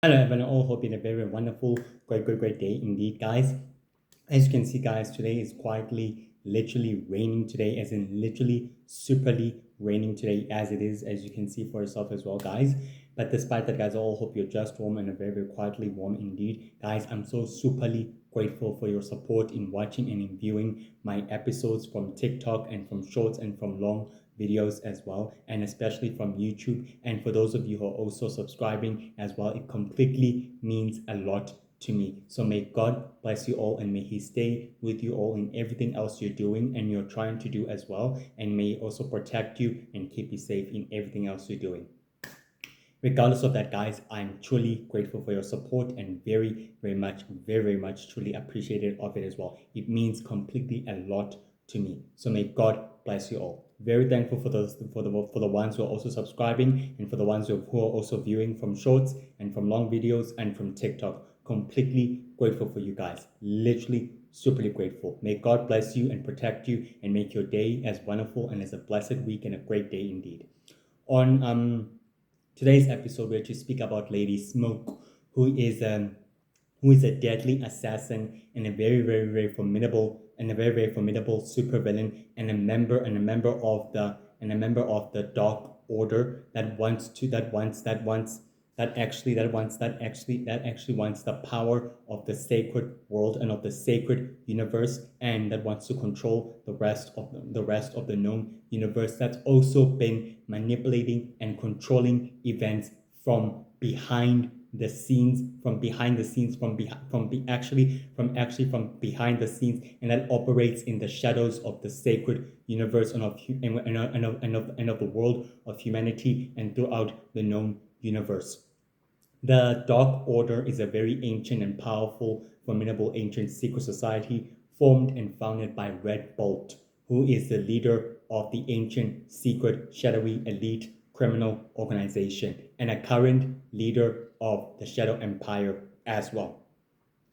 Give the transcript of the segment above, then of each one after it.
Hello everyone, all hope you had a very wonderful, great day indeed, guys. As you can see, guys, today is quietly, literally raining today, as in literally, superly raining today, as it is, as you can see for yourself as well, guys. But despite that, guys, I all hope you're just warm and very quietly warm indeed. Guys, I'm so superly grateful for your support in watching and in viewing my episodes from TikTok and from shorts and from long videos as well, and especially from YouTube. And for those of you who are also subscribing as well, it completely means a lot to me. So may God bless you all, and may He stay with you all in everything else you're doing and you're trying to do as well. And may He also protect you and keep you safe in everything else you're doing. Regardless of that, guys, I'm truly grateful for your support and very much truly appreciated of it as well. It means completely a lot to me. So may God bless you all. Very thankful for the ones who are also subscribing, and for the ones who are also viewing from shorts and from long videos and from TikTok. Completely grateful for you guys. Literally superly grateful. May God bless you and protect you and make your day as wonderful and as a blessed week and a great day indeed. On today's episode, we're to speak about Lady Smoke, who is a deadly assassin and a very formidable supervillain, and a member of the Dark Order that actually wants the power of the sacred world and of the sacred universe, and that wants to control the rest of the known universe. That's also been manipulating and controlling events from behind the scenes, from behind the scenes, from behind the scenes, and that operates in the shadows of the sacred universe and of the world of humanity and throughout the known universe. The Dark Order is a very ancient and powerful, formidable ancient secret society formed and founded by Red Bolt, who is the leader of the ancient, secret, shadowy, elite criminal organization and a current leader of the Shadow Empire as well.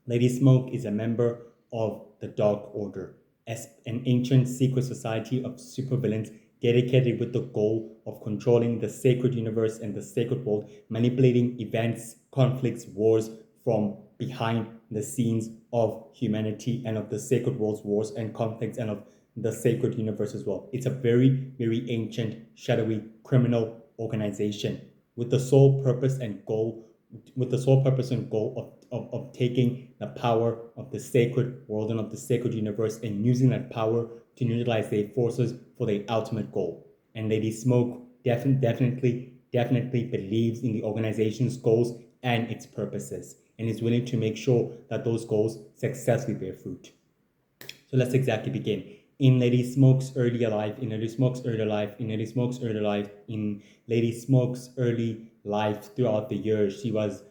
Lady Smoke is a member of the Dark Order, as an ancient secret society of supervillains dedicated with the goal of controlling the sacred universe and the sacred world, manipulating events, conflicts, wars from behind the scenes of humanity and of the sacred world's wars and conflicts and of the sacred universe as well. It's a very ancient, shadowy criminal organization with the sole purpose and goal of taking the power of the sacred world and of the sacred universe and using that power to utilize their forces for their ultimate goal. And Lady Smoke definitely believes in the organization's goals and its purposes, and is willing to make sure that those goals successfully bear fruit. So let's exactly begin. In Lady Smoke's early life, in Lady Smoke's early life throughout the years, she was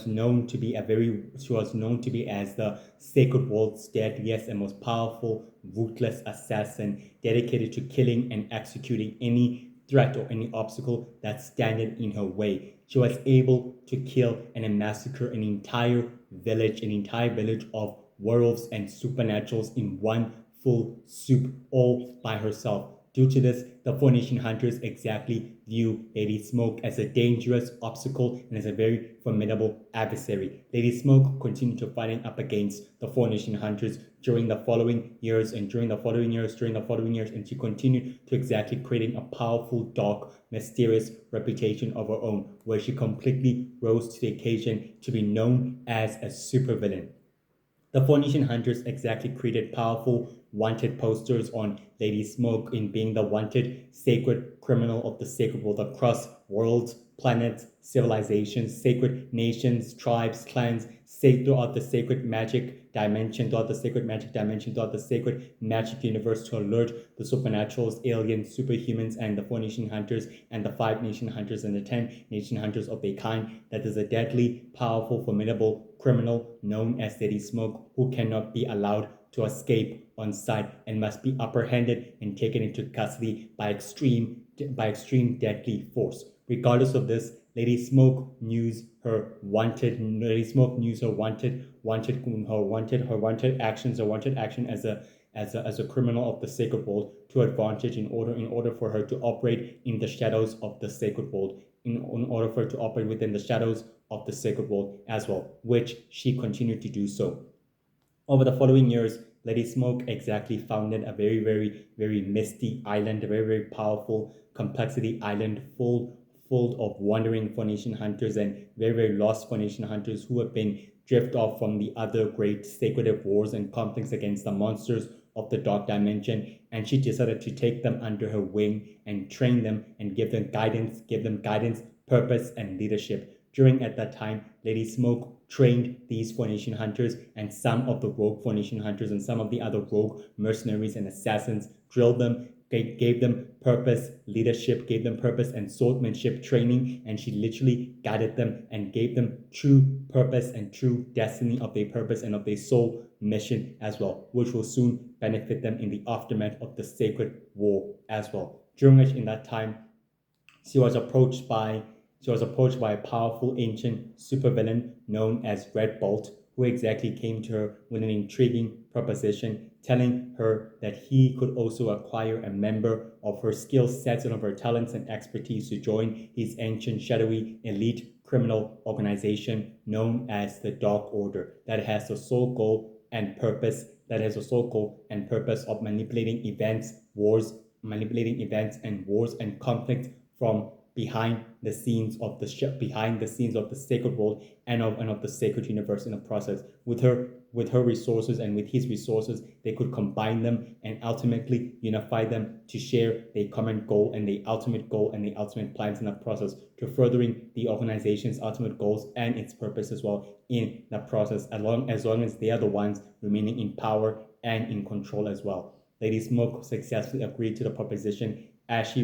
known to be as the sacred world's deadliest and most powerful, ruthless assassin, dedicated to killing and executing any threat or any obstacle that standeth in her way. She was able to kill and massacre an entire village of werewolves and supernaturals in one full soup all by herself. Due to this, the Four Nation Hunters exactly view Lady Smoke as a dangerous obstacle and as a very formidable adversary. Lady Smoke continued to fighting up against the Four Nation Hunters during the following years, and she continued to exactly creating a powerful, dark, mysterious reputation of her own, where she completely rose to the occasion to be known as a supervillain. The Four Nation Hunters exactly created powerful wanted posters on Lady Smoke in being the wanted sacred criminal of the sacred world across worlds, planets, civilizations, sacred nations, tribes, clans, throughout the sacred magic dimension, throughout the sacred magic universe, to alert the supernaturals, aliens, superhumans, and the Four Nation Hunters and the Five Nation Hunters and the 10 Nation Hunters of their kind that is a deadly, powerful, formidable criminal known as Lady Smoke, who cannot be allowed to escape on sight and must be apprehended and taken into custody by extreme deadly force. Regardless of this, Lady Smoke knew her wanted action as a criminal of the sacred world to advantage in order for her to operate in the shadows of the sacred world, in order for her to operate within the shadows of the sacred world as well, which she continued to do so. Over the following years, Lady Smoke exactly founded a very, very, very misty island, a very, very powerful complexity island full of wandering Phoenician hunters and very, very lost Phoenician hunters who have been drift off from the other great sacred wars and conflicts against the monsters of the dark dimension. And she decided to take them under her wing and train them and give them guidance, purpose, and leadership. During at that time, Lady Smoke trained these Phoenician hunters, and some of the rogue Phoenician hunters and some of the other rogue mercenaries and assassins, drilled them, gave them purpose, leadership, gave them purpose and swordsmanship training, and she literally guided them and gave them true purpose and true destiny of their purpose and of their soul mission as well, which will soon benefit them in the aftermath of the sacred war as well. During which in that time, she was approached by a powerful ancient supervillain known as Red Bolt, who exactly came to her with an intriguing proposition, telling her that he could also acquire a member of her skill sets and of her talents and expertise to join his ancient, shadowy, elite criminal organization known as the Dark Order, that has the sole goal and purpose of manipulating events and wars and conflicts from behind the scenes of the sacred world and of the sacred universe in the process. With her resources and with his resources, they could combine them and ultimately unify them to share their common goal and the ultimate plans in the process, to furthering the organization's ultimate goals and its purpose as well in the process, as long as they are the ones remaining in power and in control as well. Lady Smoke successfully agreed to the proposition as she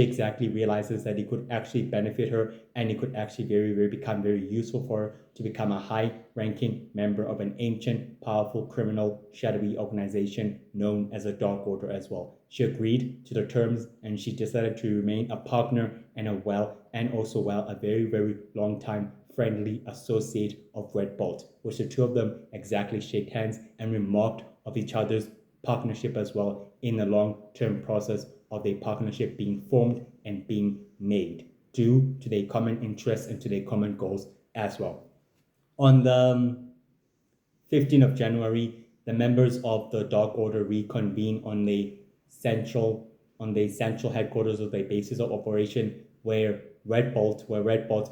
exactly realizes that it could actually benefit her and it could actually become very useful for her to become a high-ranking member of an ancient, powerful, criminal, shadowy organization known as a Dark Order as well. She agreed to the terms and she decided to remain a partner and a very, very long time friendly associate of Red Bolt, which the two of them exactly shake hands and remarked of each other's partnership as well in the long-term process of their partnership being formed and being made due to their common interests and to their common goals as well. On the 15th of January, the members of the Dark Order reconvene on the central headquarters of their bases of operation, where Red Bolt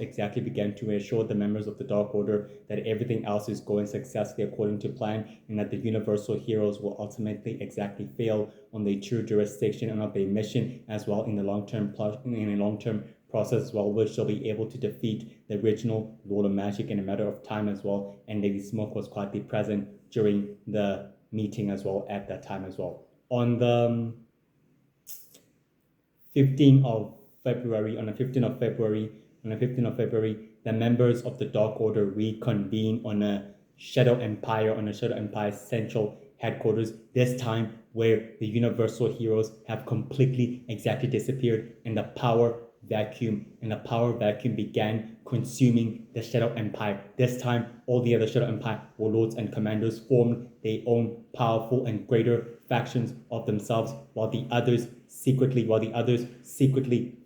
exactly began to assure the members of the Dark Order that everything else is going successfully according to plan, and that the Universal Heroes will ultimately exactly fail on their true jurisdiction and of their mission as well in the long-term process as well, which they'll be able to defeat the original Lord of Magic in a matter of time as well. And Lady Smoke was quietly present during the meeting as well at that time as well. On the 15th of February, the members of the Dark Order reconvene on a Shadow Empire central headquarters, this time where the Universal Heroes have completely exactly disappeared and the power vacuum began consuming the Shadow Empire. This time, all the other Shadow Empire warlords and commanders formed their own powerful and greater factions of themselves, while the others secretly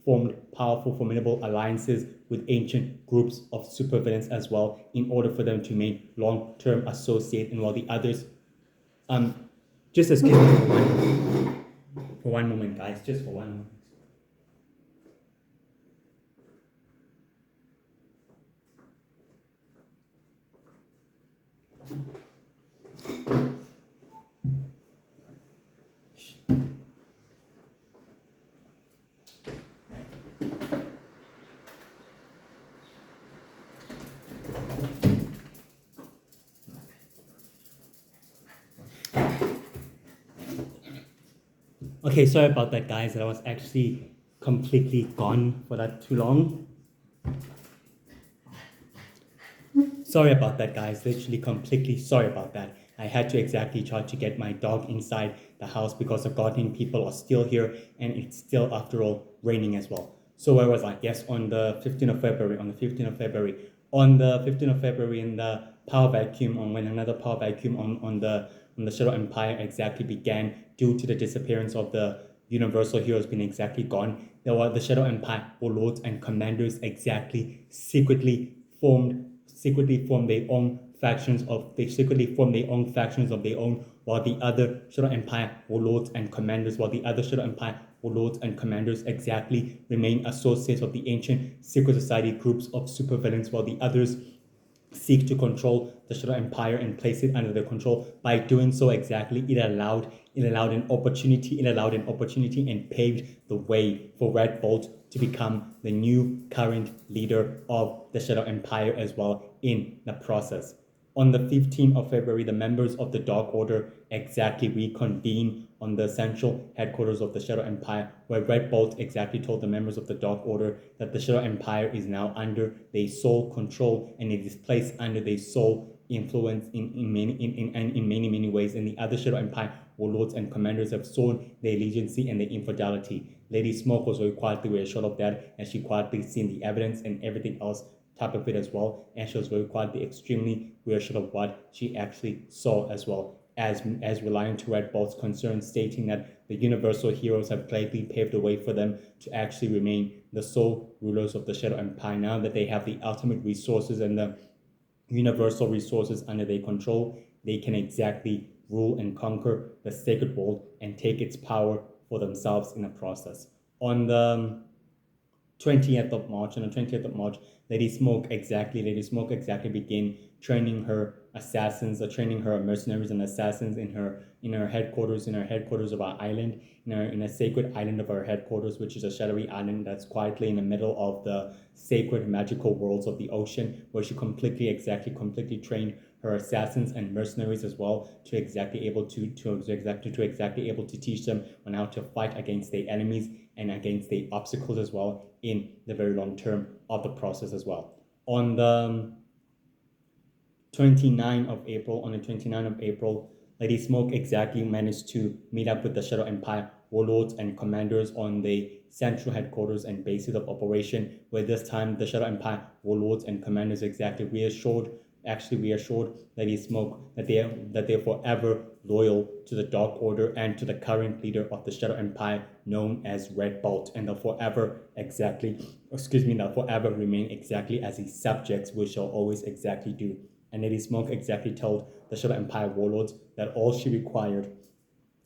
formed powerful, formidable alliances with ancient groups of supervillains as well, in order for them to remain long-term associate. And while the others, just excuse me for one moment, guys, just for one moment. Okay, sorry about that, guys. I was actually completely gone for that too long. Sorry about that, guys. Literally completely sorry about that. I had to exactly try to get my dog inside the house because the gardening people are still here and it's still, after all, raining as well. So where was I? Yes, on the 15th of February, in the power vacuum, when another power vacuum on the Shadow Empire exactly began due to the disappearance of the Universal heroes being exactly gone, there were the Shadow Empire warlords and commanders exactly secretly formed their own factions of they secretly formed their own factions of their own, while the other Shadow Empire warlords and commanders while the other Shadow Empire warlords and commanders exactly remain associates of the ancient secret society groups of supervillains, while the others seek to control the Shadow Empire and place it under their control. By doing so, exactly, it allowed an opportunity and paved the way for Red Bolt to become the new current leader of the Shadow Empire as well in the process. On the 15th of February, the members of the Dark Order exactly reconvene on the central headquarters of the Shadow Empire, where Red Bolt exactly told the members of the Dark Order that the Shadow Empire is now under their sole control and it is placed under their sole influence in many ways. And the other Shadow Empire warlords and commanders have sworn their allegiance and their infidelity. Lady Smoke was very quietly reassured of that, and she quietly seen the evidence and everything else type of it as well, and she was very quietly extremely reassured of what she actually saw as well, as relying to Red Bolt's concerns, stating that the Universal heroes have gladly paved the way for them to actually remain the sole rulers of the Shadow Empire now that they have the ultimate resources and the universal resources under their control. They can exactly rule and conquer the sacred world and take its power for themselves in the process. On the 20th of March, Lady Smoke exactly began training her assassins, or training her mercenaries and assassins in her headquarters of our island, in a sacred island of our headquarters, which is a shadowy island that's quietly in the middle of the sacred magical worlds of the ocean, where she completely trained her assassins and mercenaries as well to exactly able to teach them on how to fight against their enemies and against the obstacles as well in the very long term of the process as well. On the 29th of April, Lady Smoke exactly managed to meet up with the Shadow Empire warlords and commanders on the central headquarters and bases of operation, where this time the Shadow Empire warlords and commanders exactly reassured Lady Smoke that they're forever loyal to the Dark Order and to the current leader of the Shadow Empire, known as Red Bolt, and they'll forever remain exactly as his subjects, which shall always exactly do. And Lady Smoke exactly told the Shadow Empire warlords that all she required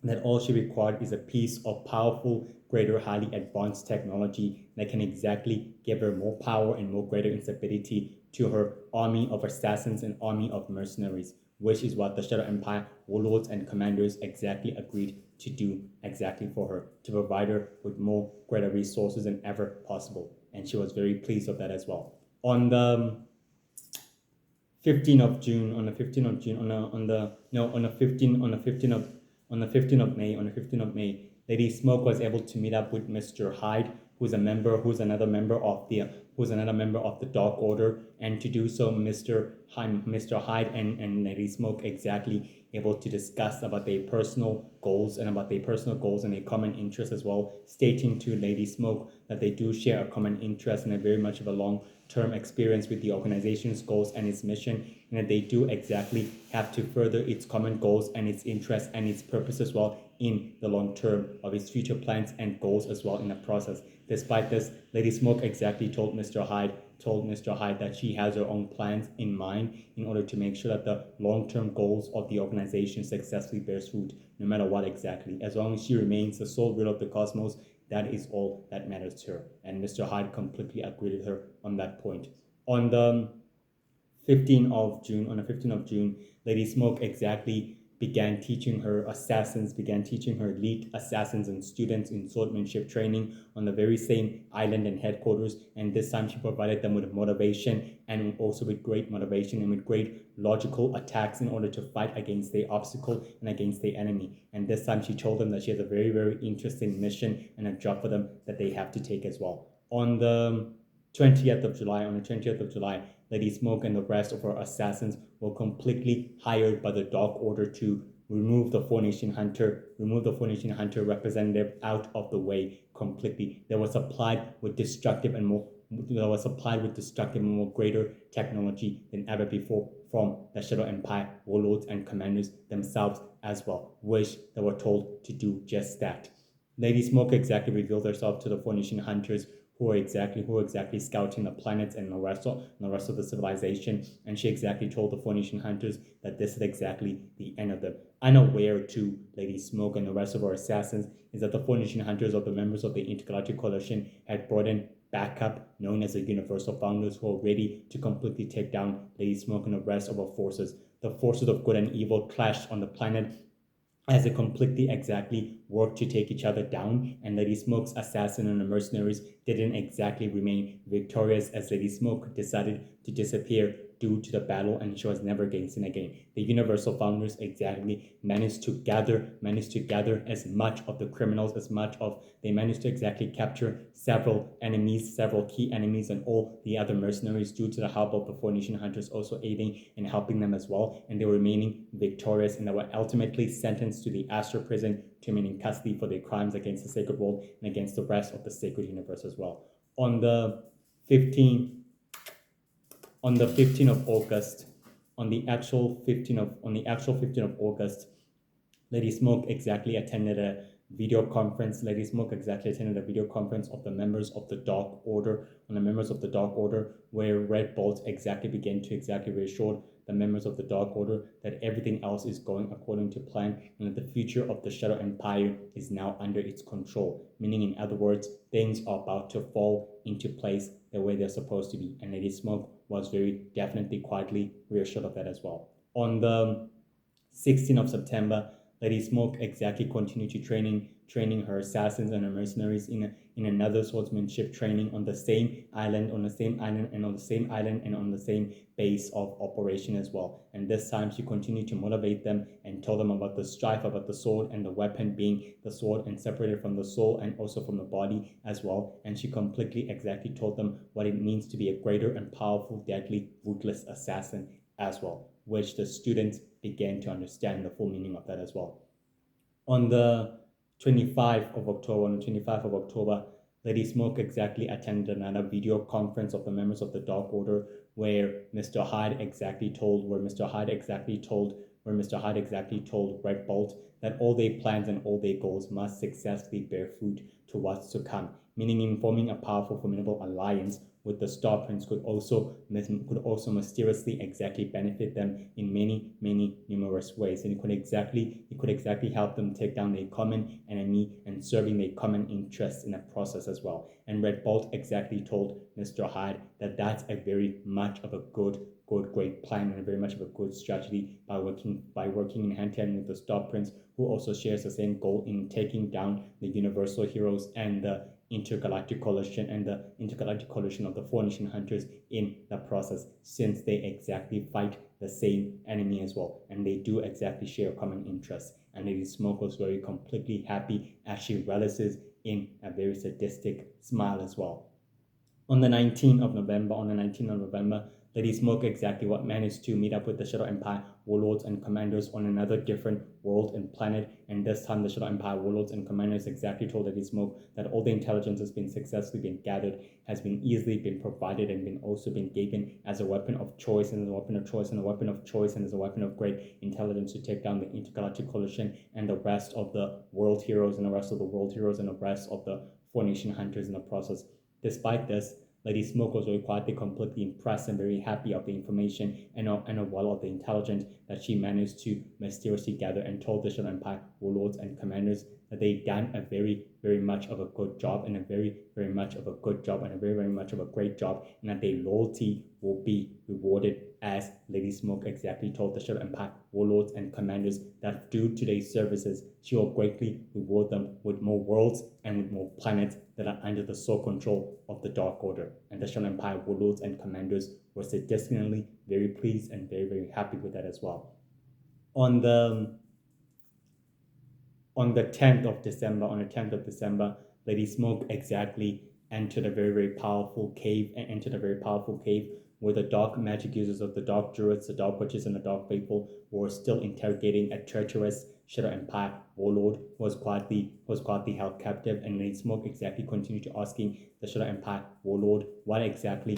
is a piece of powerful, greater, highly advanced technology that can exactly give her more power and more greater instability to her army of assassins and army of mercenaries, which is what the Shadow Empire warlords and commanders exactly agreed to do exactly for her, to provide her with more greater resources than ever possible. And she was very pleased of that as well. On the 15th of June, on the 15th of June, on the no, on the 15th, on the 15th of May, Lady Smoke was able to meet up with Mr. Hyde, who's another member of the Dark Order, and to do so, Mr. Hyde and Lady Smoke exactly able to discuss about their personal goals and their common interests as well, stating to Lady Smoke that they do share a common interest and a very much of a long-term experience with the organization's goals and its mission, and that they do exactly have to further its common goals and its interests and its purpose as well in the long term of its future plans and goals as well in the process. Despite this, Lady Smoke exactly told Mr. Hyde that she has her own plans in mind in order to make sure that the long-term goals of the organization successfully bears fruit, no matter what exactly. As long as she remains the sole ruler of the cosmos, that is all that matters to her. And Mr. Hyde completely agreed with her on that point. On the 15th of June, Lady Smoke exactly began teaching her elite assassins and students in swordsmanship training on the very same island and headquarters. And this time she provided them with motivation, and also with great motivation and with great logical attacks in order to fight against their obstacle and against their enemy. And this time she told them that she has a very, very interesting mission and a job for them that they have to take as well. On the 20th of July, Lady Smoke and the rest of her assassins were completely hired by the Dark Order to remove the Four Nation Hunter representative out of the way completely. They were supplied with destructive and more greater technology than ever before from the Shadow Empire warlords and commanders themselves as well, which they were told to do just that. Lady Smoke exactly revealed herself to the Phoenician hunters who are exactly scouting the planets and the rest of the civilization, and she exactly told the Phoenician hunters that this is exactly the end of them. Unaware to Lady Smoke and the rest of her assassins is that the Phoenician hunters, or the members of the Intergalactic Coalition, had brought in backup known as the Universal Founders, who are ready to completely take down Lady Smoke and the rest of her forces. The forces of good and evil clashed on the planet as they completely exactly worked to take each other down, and Lady Smoke's assassin and the mercenaries didn't exactly remain victorious, as Lady Smoke decided to disappear due to the battle, and she was never again seen again. The Universal Founders exactly managed to gather as much of the criminals, as much of they managed to exactly capture several key enemies, and all the other mercenaries, due to the help of the Four Nation Hunters also aiding and helping them as well, and they were remaining victorious, and they were ultimately sentenced to the Astral Prison to remain in custody for their crimes against the Sacred World and against the rest of the Sacred Universe as well. On the 15th on the 15th of August, on the actual 15th of August, Lady Smoke exactly attended a video conference. Lady Smoke exactly attended a video conference of the members of the Dark Order, where Red Bolt exactly began to exactly reassure the members of the Dark Order that everything else is going according to plan, and that the future of the Shadow Empire is now under its control. Meaning, in other words, things are about to fall into place the way they're supposed to be. And Lady Smoke was very definitely quietly reassured of that as well. On the 16th of September, Lady Smoke exactly continued to training her assassins and her mercenaries in another swordsmanship training on the same island, and on the same base of operation as well. And this time she continued to motivate them and tell them about the strife, about the sword and the weapon being the sword, and separated from the soul and also from the body as well. And she completely exactly told them what it means to be a greater and powerful, deadly, ruthless assassin as well, which the students began to understand the full meaning of that as well. On the 25th of October, Lady Smoke exactly attended another video conference of the members of the Dark Order, where Mr. Hyde exactly told Red Bolt that all their plans and all their goals must successfully bear fruit to what's to come, meaning in forming a powerful, formidable alliance with the Star Prince could also mysteriously exactly benefit them in many numerous ways, and it could exactly help them take down a common enemy and serving their common interests in a process as well. And Red Bolt exactly told Mr. Hyde that that's a very much of a great plan, and a very much of a good strategy by working in hand to hand with the Star Prince, who also shares the same goal in taking down the Universal Heroes and the Intergalactic Coalition of the Four Nation Hunters in the process, since they exactly fight the same enemy as well, and they do exactly share common interests. And Lady Smoke was very completely happy as she relishes in a very sadistic smile as well. On the 19th of November, Lady Smoke exactly what managed to meet up with the Shadow Empire warlords and commanders on another different world and planet. And this time, the Shadow Empire warlords and commanders exactly told Lady Smoke that all the intelligence has been successfully been gathered, has been easily been provided, and been given as a weapon of choice, and as a weapon of choice, and a weapon of choice, and as a weapon of great intelligence to take down the Intergalactic Coalition and the rest of the world heroes, and the rest of the world heroes, and the rest of the Four Nation Hunters in the process. Despite this, Lady Smoke was very quietly completely impressed and very happy of the information and well of the intelligence that she managed to mysteriously gather, and told the Shadow Empire warlords and commanders that they'd done a very, very much of a good job, and a very, very much of a good job, and a very, very much of a great job, and that their loyalty will be rewarded, as Lady Smoke exactly told the Shadow Empire warlords and commanders that due to their services, she will greatly reward them with more worlds and with more planets that are under the sole control of the Dark Order. And the Shadow Empire warlords and commanders were sadistically very pleased and very, very happy with that as well. On the 10th of December, Lady Smoke exactly entered a very, very powerful cave, where the dark magic users of the Dark Druids, the Dark Witches, and the Dark Faithful were still interrogating a treacherous Shadow Empire warlord who was quietly held captive. And Lady Smoke exactly continued to asking the Shadow Empire warlord to what exactly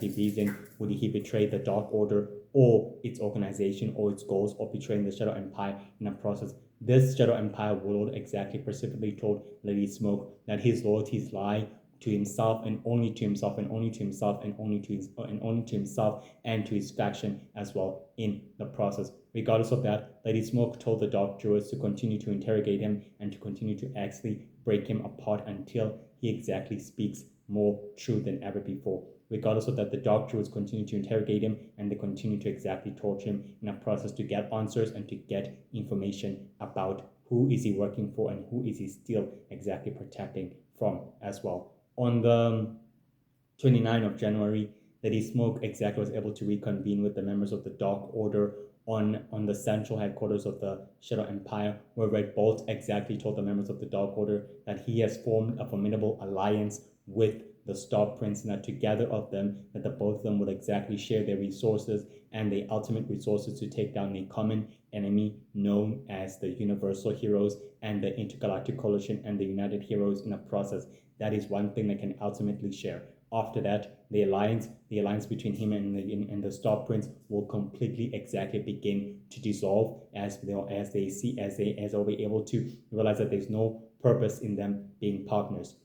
reason would he betray the Dark Order or its organization or its goals, or betraying the Shadow Empire in a process, This Shadow Empire warlord exactly specifically told Lady Smoke that his loyalties lie to himself and only to himself and only to himself and only to himself and to his faction as well in the process. Regardless of that, Lady Smoke told the Dark Druids to continue to interrogate him and to continue to actually break him apart until he exactly speaks more truth than ever before. Regardless of that, the Dark Druids continue to interrogate him and they continue to exactly torture him in a process to get answers and to get information about who is he working for and who is he still exactly protecting from as well. On the 29th of January, Lady Smoke exactly was able to reconvene with the members of the Dark Order on the central headquarters of the Shadow Empire, where Red Bolt exactly told the members of the Dark Order that he has formed a formidable alliance with the Star Prince, and that together of them, that the both of them would exactly share their resources and the ultimate resources to take down the common enemy known as the Universal Heroes and the Intergalactic Coalition and the United Heroes in a process. That is one thing they can ultimately share. After that, the alliance between him and the Star Prince will completely exactly begin to dissolve as they'll be able to realize that there's no purpose in them being partners.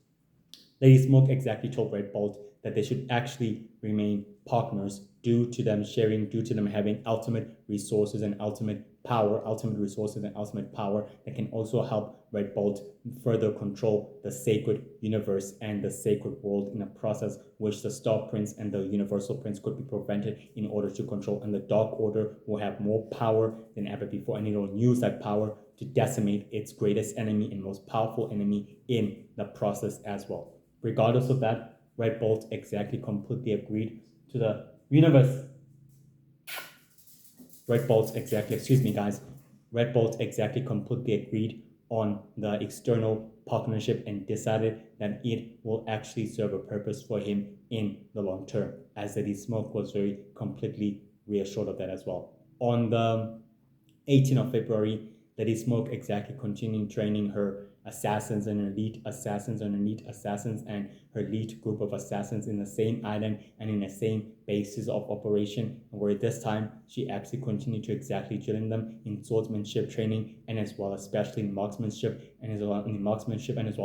Lady Smoke exactly told Red Bolt that they should actually remain partners due to them sharing, due to them having ultimate resources and ultimate resources and ultimate power that can also help Red Bolt further control the sacred universe and the sacred world in a process which the Star Prince and the Universal Prince could be prevented in order to control. And the Dark Order will have more power than ever before, and it will use that power to decimate its greatest enemy and most powerful enemy in the process as well. Regardless of that, Red Bolt exactly completely agreed to the universe. Red Bolt exactly completely agreed on the external partnership and decided that it will actually serve a purpose for him in the long term, as Lady Smoke was very completely reassured of that as well. On the 18th of February, Lady Smoke exactly continuing training her assassins and elite assassins and her elite group of assassins in the same island and in the same basis of operation, where this time she actually continued to exactly drill them in swordsmanship training and as well especially in marksmanship and as well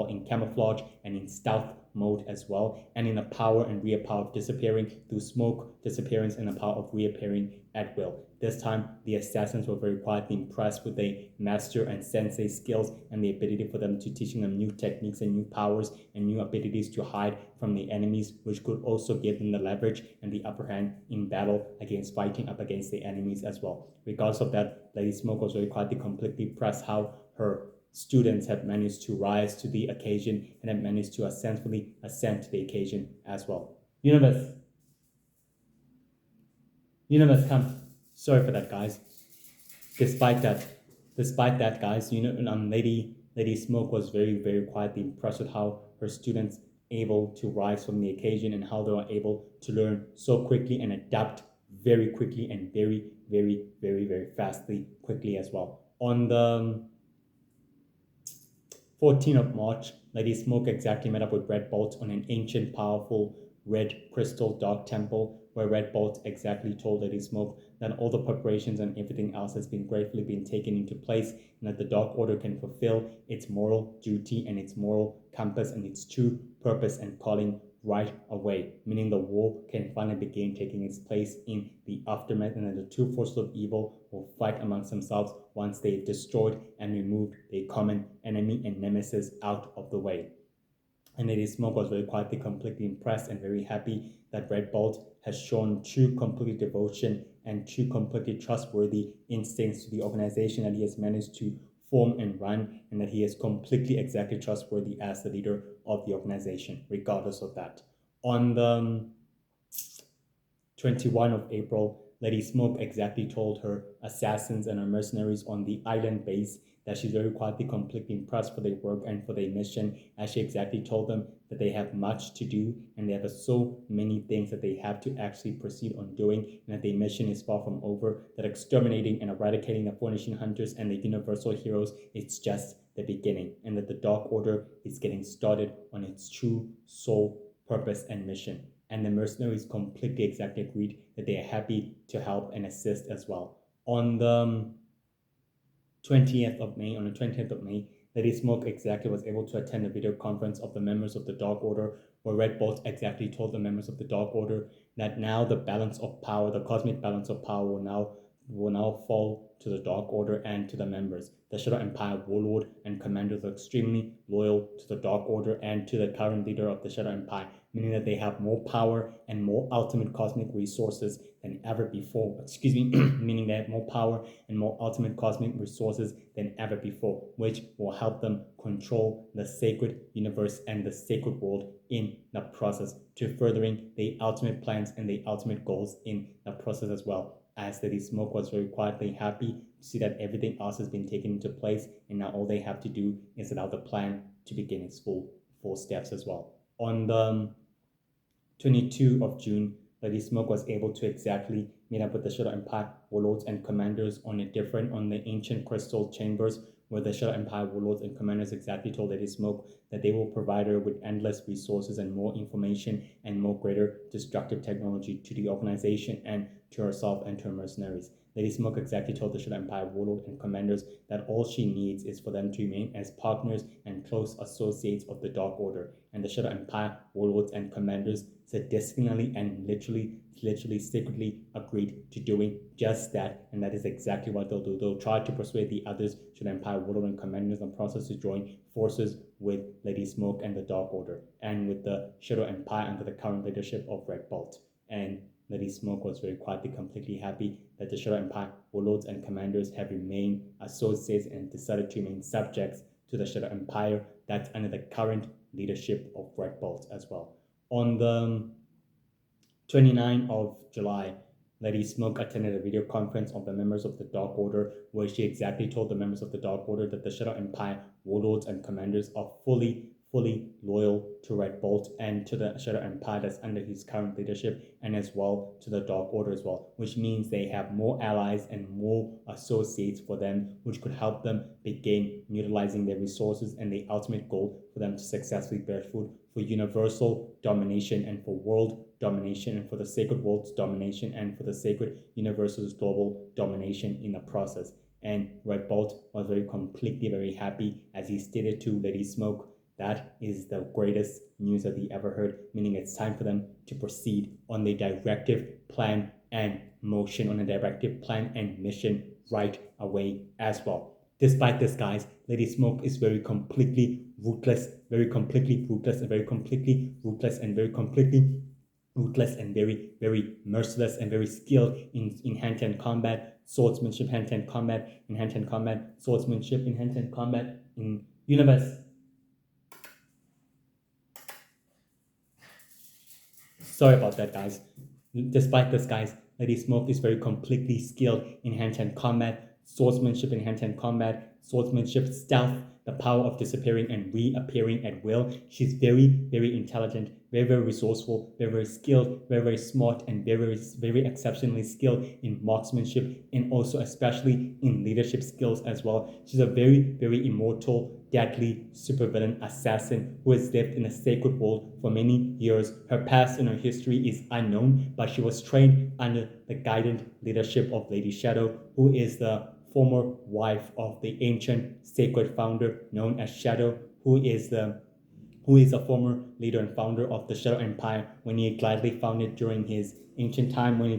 in camouflage and in stealth mode as well, and in the power and rear power of disappearing through smoke disappearance and the power of reappearing at will. This time, the assassins were very quietly impressed with the master and sensei skills and the ability for them to teaching them new techniques and new powers and new abilities to hide from the enemies, which could also give them the leverage and the upper hand in battle against fighting up against the enemies as well. Regardless of that, Lady Smoke was very quietly completely impressed how her students have managed to rise to the occasion and have managed to ascend to the occasion as well. Universe, come. Sorry for that, guys. Despite that, guys, Lady Smoke was very quietly impressed with how her students able to rise from the occasion and how they were able to learn so quickly and adapt very quickly and very fastly quickly as well. On the 14th of March, Lady Smoke exactly met up with Red Bolt on an ancient, powerful red crystal dark temple, where Red Bolt exactly told Lady Smoke that all the preparations and everything else has been gratefully been taken into place, and that the Dark Order can fulfill its moral duty and its moral compass and its true purpose and calling right away, meaning the war can finally begin taking its place in the aftermath, and that the two forces of evil will fight amongst themselves once they've destroyed and removed the common enemy and nemesis out of the way. And Lady Smoke was very quietly completely impressed and very happy that Red Bolt has shown true complete devotion and true completely trustworthy instincts to the organization that he has managed to form and run, and that he is completely exactly trustworthy as the leader of the organization, regardless of that. On the 21 of April, Lady Smoke exactly told her assassins and her mercenaries on the island base that she's very quietly completely impressed for their work and for their mission, as she exactly told them that they have much to do and they have so many things that they have to actually proceed on doing, and that their mission is far from over, that exterminating and eradicating the Fornation Hunters and the Universal Heroes is just the beginning, and that the Dark Order is getting started on its true soul purpose and mission. And the mercenaries completely exactly agreed that they are happy to help and assist as well. On the 20th of May, on the 20th of May, Lady Smoke exactly was able to attend a video conference of the members of the Dark Order, where Red Bolt exactly told the members of the Dark Order that now the balance of power, the cosmic balance of power, will now fall to the Dark Order and to the members. The Shadow Empire warlord and commanders are extremely loyal to the Dark Order and to the current leader of the Shadow Empire, meaning that they have more power and more ultimate cosmic resources than ever before. Excuse me, meaning they have more power and more ultimate cosmic resources than ever before, which will help them control the sacred universe and the sacred world in the process, to furthering the ultimate plans and the ultimate goals in the process as well. As Lady Smoke was very quietly happy to see that everything else has been taken into place, and now all they have to do is allow the plan to begin its full steps as well. On the 22 of June, Lady Smoke was able to exactly meet up with the Shadow Empire warlords and commanders on the ancient crystal chambers, where the Shadow Empire warlords and commanders exactly told Lady Smoke that they will provide her with endless resources and more information and more greater destructive technology to the organization and to herself and to her mercenaries. Lady Smoke exactly told the Shadow Empire warlord and commanders that all she needs is for them to remain as partners and close associates of the Dark Order. And the Shadow Empire warlords and commanders sadistically and literally secretly agreed to doing just that, and that is exactly what they'll do. They'll try to persuade the others, Shadow Empire warlord and commanders, in the process to join forces with Lady Smoke and the Dark Order, and with the Shadow Empire under the current leadership of Red Bolt. And Lady Smoke was very quietly, completely happy that the Shadow Empire warlords and commanders have remained associates and decided to remain subjects to the Shadow Empire that's under the current leadership of Red Bolt as well. On the 29th of July, Lady Smoke attended a video conference of the members of the Dark Order, where she exactly told the members of the Dark Order that the Shadow Empire warlords and commanders are fully loyal to Red Bolt and to the Shadow Empire that's under his current leadership, and as well to the Dark Order as well, which means they have more allies and more associates for them, which could help them begin utilizing their resources and the ultimate goal for them to successfully bear fruit for universal domination and for world domination and for the sacred world's domination and for the sacred universe's global domination in the process. And Red Bolt was very happy as he stated to Lady Smoke that is the greatest news that he ever heard, meaning it's time for them to proceed on the directive, plan, and motion, on a directive, plan, and mission right away as well. Despite this, guys, Lady Smoke is very completely ruthless, very completely ruthless, and very completely ruthless, and very completely ruthless, and very merciless, and very skilled in hand-to-hand combat, swordsmanship, hand-to-hand combat, in hand-to-hand combat, swordsmanship, in hand-to-hand combat, in universe. Sorry about that, guys. Despite this, guys, Lady Smoke is very completely skilled in hand-to-hand combat, swordsmanship in hand-to-hand combat, swordsmanship, stealth, the power of disappearing and reappearing at will. She's very intelligent, very resourceful, very skilled, very smart, and very exceptionally skilled in marksmanship, and also especially in leadership skills as well. She's a very immortal, deadly supervillain assassin who has lived in a sacred world for many years. Her past and her history is unknown, but she was trained under the guidant leadership of Lady Shadow, who is the former wife of the ancient sacred founder known as Shadow, who is a former leader and founder of the Shadow Empire when he gladly founded during his ancient time, and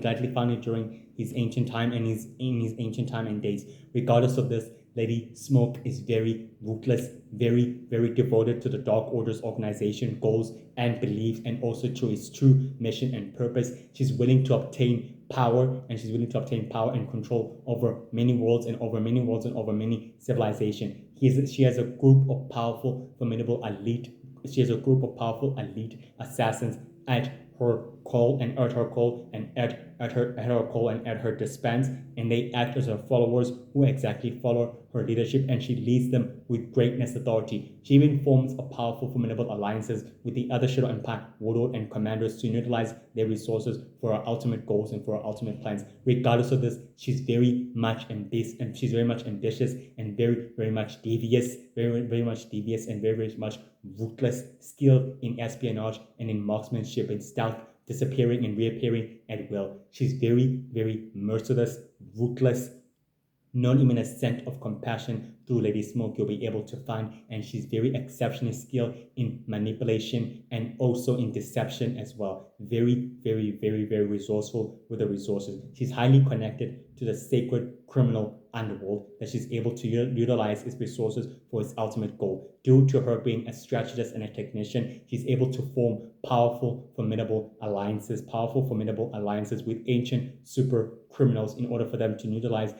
in his ancient time and days. Regardless of this, Lady Smoke is very ruthless, very devoted to the Dark Order's organization, goals, and beliefs, and also to its true mission and purpose. She's willing to obtain power, and and control over many worlds and over many civilizations. She has a group of powerful, formidable elite. She has a group of powerful elite assassins at her call and at her call and at her dispense, and they act as her followers who exactly follow her leadership, and she leads them with greatness authority. She even forms a powerful, formidable alliances with the other Shadow Empire warlord and commanders to utilize their resources for her ultimate goals and for her ultimate plans. Regardless of this, she's very much ambitious, and very much devious, and very much ruthless, skilled in espionage and in marksmanship and stealth, disappearing and reappearing at will. She's very merciless, ruthless, not even a scent of compassion through Lady Smoke you'll be able to find. And she's very exceptionally skilled in manipulation and also in deception as well. Very, very, very, very resourceful with the resources. She's highly connected to the sacred criminal underworld that she's able to utilize its resources for its ultimate goal. Due to her being a strategist and a technician, she's able to form powerful, formidable alliances with ancient super criminals in order for them to utilize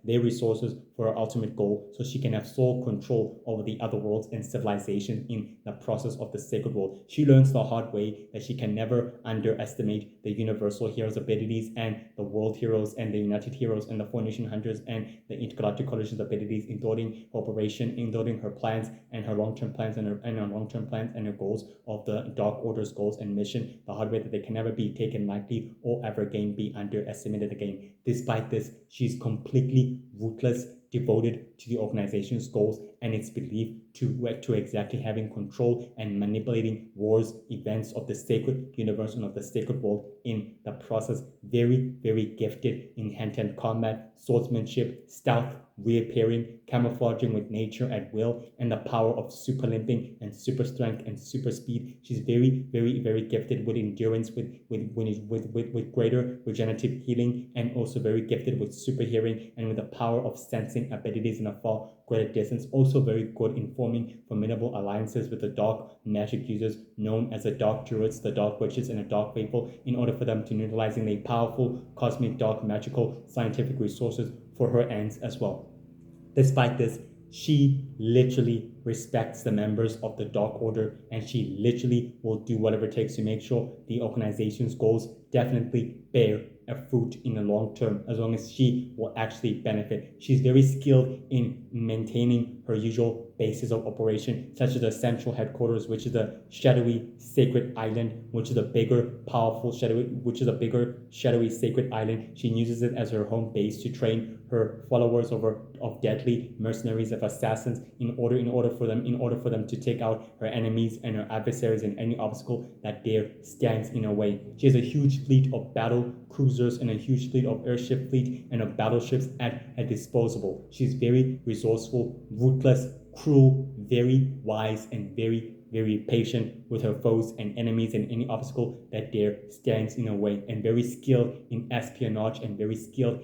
their resources for her ultimate goal, so she can have sole control over the other worlds and civilization in the process of the sacred world. She learns the hard way that she can never underestimate the universal heroes' abilities and the world heroes and the united heroes and the Four Nation Hunters and the intergalactic coalition's abilities in thwarting operation, in thwarting her plans and her long-term plans and her goals of the Dark Order's goals and mission. The hard way that they can never be taken lightly or ever again be underestimated again. Despite this, she's completely ruthless, devoted to the organization's goals and its belief to exactly having control and manipulating wars, events of the sacred universe and of the sacred world in the process. Very, very gifted in hand-to-hand combat, swordsmanship, stealth, reappearing, camouflaging with nature at will, and the power of super limping and super strength and super speed. She's very, very, very gifted with endurance, with greater regenerative healing, and also very gifted with super hearing and with the power of sensing abilities in a far greater distance. Also very good in forming formidable alliances with the dark magic users known as the Dark Druids, the Dark Witches, and the Dark Faithful in order for them to utilizing the powerful cosmic dark magical scientific resources for her ends as well. Despite this, she literally respects the members of the Dark Order and she literally will do whatever it takes to make sure the organization's goals definitely bear a fruit in the long term, as long as she will actually benefit. She's very skilled in maintaining her usual bases of operation, such as the central headquarters, which is the shadowy sacred island, which is a bigger shadowy sacred island. She uses it as her home base to train her followers of deadly mercenaries, of assassins, in order for them to take out her enemies and her adversaries and any obstacle that dare stands in her way. She has a huge fleet of battle cruisers and a huge fleet of airship fleet and of battleships at her disposal. She's very resourceful, ruthless, cruel, very wise, and very, very patient with her foes and enemies and any obstacle that dare stands in her way, and very skilled in espionage and very skilled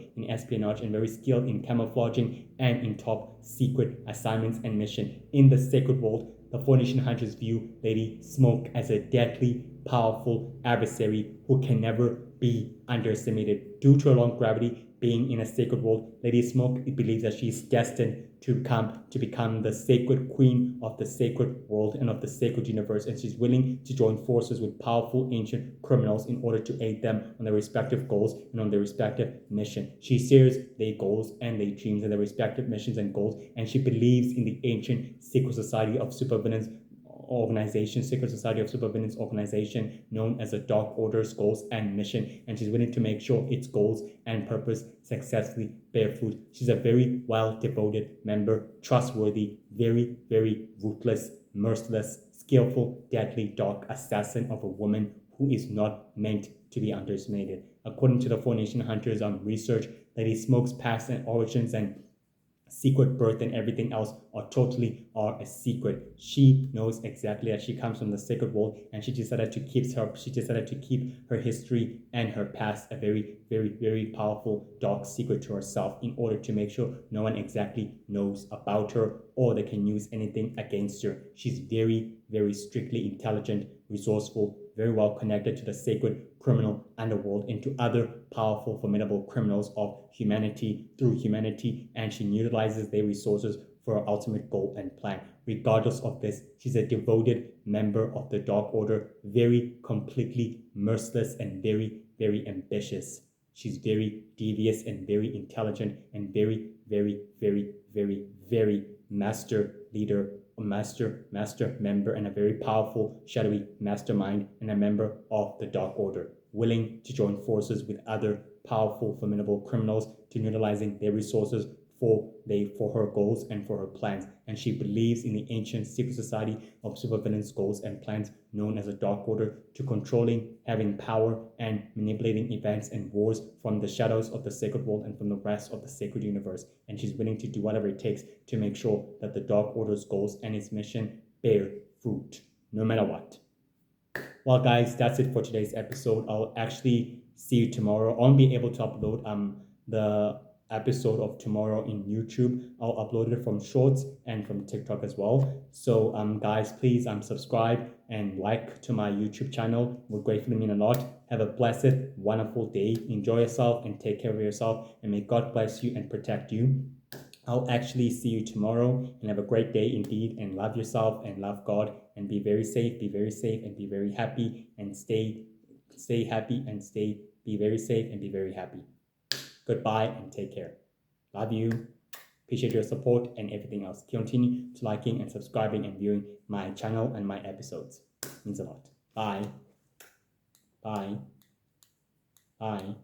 in camouflaging and in top secret assignments and mission. In the sacred world, the Four Nation Hunters view Lady Smoke as a deadly, powerful adversary who can never be underestimated. Due to her long gravity, being in a sacred world, Lady Smoke believes that she is destined to become the sacred queen of the sacred world and of the sacred universe, and she's willing to join forces with powerful ancient criminals in order to aid them on their respective goals and on their respective mission. She shares their goals and their dreams and their respective missions and goals, and she believes in the ancient secret society of supervillains organization known as the Dark Order's goals and mission, and she's willing to make sure its goals and purpose successfully bear fruit. She's a very well-devoted member, trustworthy, very, very ruthless, merciless, skillful, deadly, dark assassin of a woman who is not meant to be underestimated. According to the Four Nation Hunters research, Lady Smoke's past and origins and secret birth and everything else are a secret. She knows exactly that she comes from the sacred world, and she decided to keep her history and her past a very, very, very powerful dark secret to herself in order to make sure no one exactly knows about her or they can use anything against her. She's very, very strictly intelligent, resourceful, very well connected to the sacred criminal underworld and to other powerful, formidable criminals of humanity, and she utilizes their resources for her ultimate goal and plan. Regardless of this, she's a devoted member of the Dark Order, very completely merciless and very, very ambitious. She's very devious and very intelligent and very, very, very, very, very master leader, a master member, and a very powerful shadowy mastermind and a member of the Dark Order, willing to join forces with other powerful, formidable criminals to utilizing their resources for her goals and for her plans. And she believes in the ancient secret society of supervillains' goals and plans known as the Dark Order, to controlling, having power, and manipulating events and wars from the shadows of the sacred world and from the rest of the sacred universe. And she's willing to do whatever it takes to make sure that the Dark Order's goals and its mission bear fruit, no matter what. Well, guys, that's it for today's episode. I'll actually see you tomorrow. I won't be able to upload the episode of tomorrow in YouTube. I'll upload it from Shorts and from TikTok as well. So, guys, please subscribe and like to my YouTube channel. It would greatly mean a lot. Have a blessed, wonderful day. Enjoy yourself and take care of yourself. And may God bless you and protect you. I'll actually see you tomorrow, and have a great day indeed, and love yourself and love God, and be very safe, and be very happy, and stay happy, and be very safe and be very happy. Goodbye and take care. Love you. Appreciate your support and everything else. Continue to liking and subscribing and viewing my channel and my episodes. It means a lot. Bye. Bye. Bye.